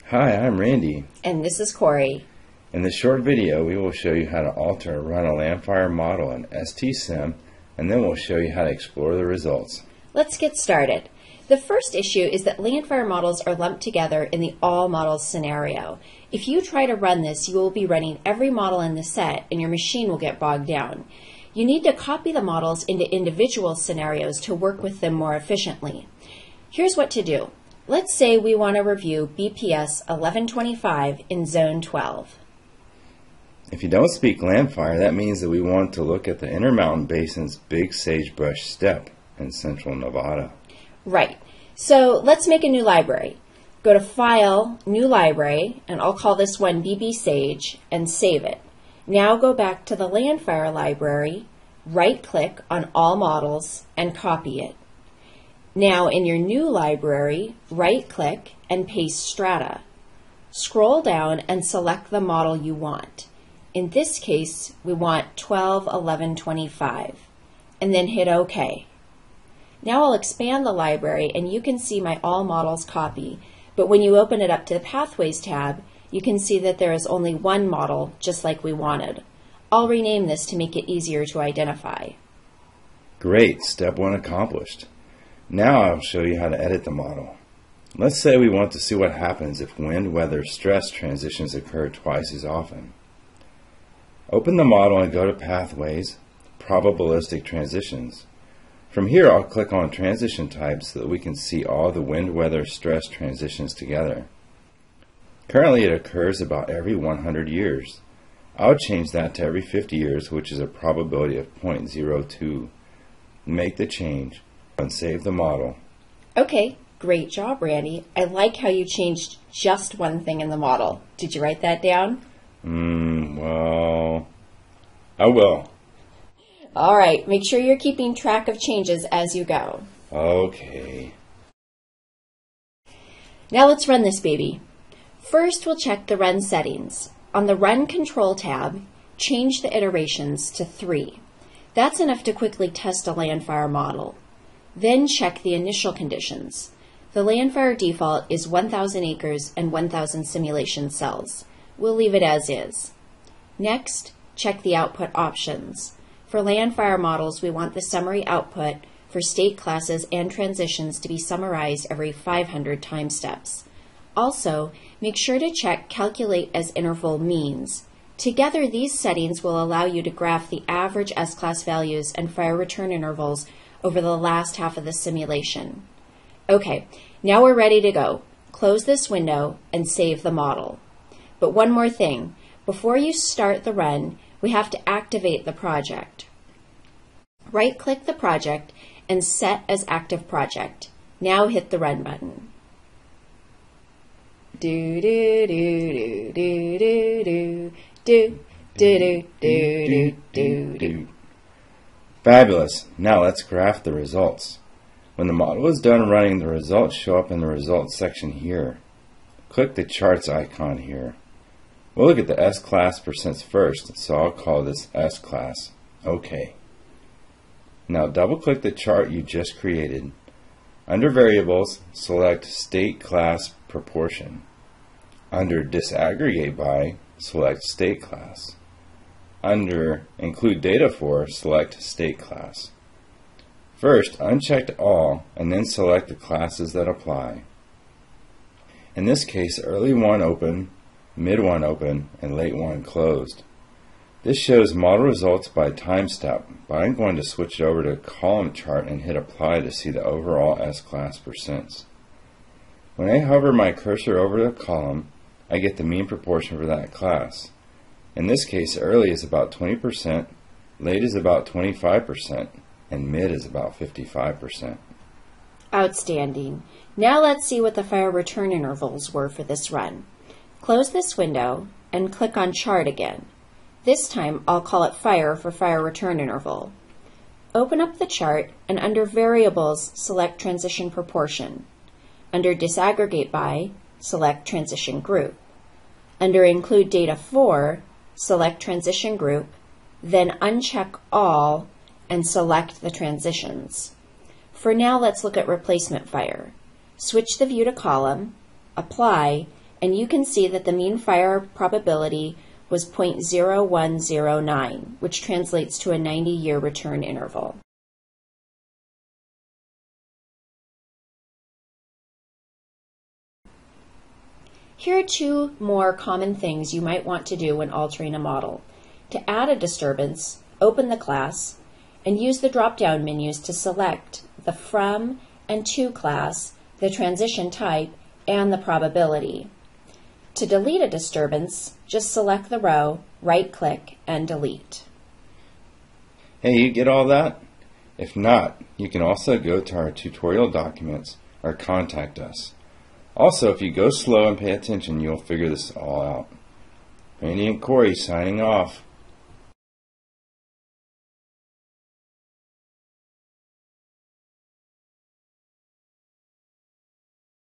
Hi, I'm Randy. And this is Corey. In this short video, we will show you how to alter and run a LANDFIRE model in STSIM, and then we'll show you how to explore the results. Let's get started. The first issue is that LANDFIRE models are lumped together in the all models scenario. If you try to run this, you will be running every model in the set and your machine will get bogged down. You need to copy the models into individual scenarios to work with them more efficiently. Here's what to do. Let's say we want to review BPS 1125 in Zone 12. If you don't speak LANDFIRE, that means that we want to look at the Intermountain Basin's Big Sagebrush Steppe in central Nevada. Right. So let's make a new library. Go to File, New Library, and I'll call this one BB Sage, and save it. Now go back to the LANDFIRE library, right-click on All Models, and copy it. Now in your new library, right-click and paste Strata. Scroll down and select the model you want. In this case, we want 121125, and then hit OK. Now I'll expand the library and you can see my All Models copy, but when you open it up to the Pathways tab, you can see that there is only one model, just like we wanted. I'll rename this to make it easier to identify. Great, step 1 accomplished. Now I'll show you how to edit the model. Let's say we want to see what happens if wind, weather, stress transitions occur twice as often. Open the model and go to Pathways, Probabilistic Transitions. From here, I'll click on Transition Types so that we can see all the wind, weather, stress transitions together. Currently, it occurs about every 100 years. I'll change that to every 50 years, which is a probability of 0.02. Make the change and save the model. Okay, great job, Randy. I like how you changed just one thing in the model. Did you write that down? Well, I will. All right, make sure you're keeping track of changes as you go. Okay. Now let's run this baby. First, we'll check the Run Settings. On the Run Control tab, change the iterations to 3. That's enough to quickly test a LANDFIRE model. Then check the initial conditions. The LANDFIRE default is 1,000 acres and 1,000 simulation cells. We'll leave it as is. Next, check the output options. For LANDFIRE models, we want the summary output for state classes and transitions to be summarized every 500 time steps. Also, make sure to check Calculate as Interval Means. Together, these settings will allow you to graph the average S-class values and fire return intervals over the last half of the simulation. Okay, now we're ready to go. Close this window and save the model. But one more thing. Before you start the run, we have to activate the project. Right-click the project and set as Active Project. Now hit the Run button. Do do do do do do do do do do do do. Fabulous. Now let's graph the results. When the model is done running, the results show up in the Results section here. Click the Charts icon here. We'll look at the S-class percents first, so I'll call this S-class. OK. Now double-click the chart you just created. Under Variables, select State Class Proportion. Under Disaggregate By, select State Class. Under Include Data For, select State Class. First, uncheck All, and then select the classes that apply. In this case, Early 1 open, Mid 1 open, and Late 1 closed. This shows model results by time step, but I'm going to switch over to Column Chart and hit Apply to see the overall S-class percents. When I hover my cursor over the column, I get the mean proportion for that class. In this case, Early is about 20%, Late is about 25%, and Mid is about 55%. Outstanding. Now let's see what the fire return intervals were for this run. Close this window and click on Chart again. This time I'll call it Fire for fire return interval. Open up the chart and under Variables select Transition Proportion. Under Disaggregate By, select Transition Group. Under Include Data For, select Transition Group, then uncheck All and select the transitions. For now, let's look at replacement fire. Switch the view to column, apply, and you can see that the mean fire probability was 0.0109, which translates to a 90-year return interval. Here are two more common things you might want to do when altering a model. To add a disturbance, open the class and use the drop-down menus to select the From and To class, the transition type, and the probability. To delete a disturbance, just select the row, right-click, and delete. Hey, you get all that? If not, you can also go to our tutorial documents or contact us. Also, if you go slow and pay attention, you'll figure this all out. Randy and Corey signing off.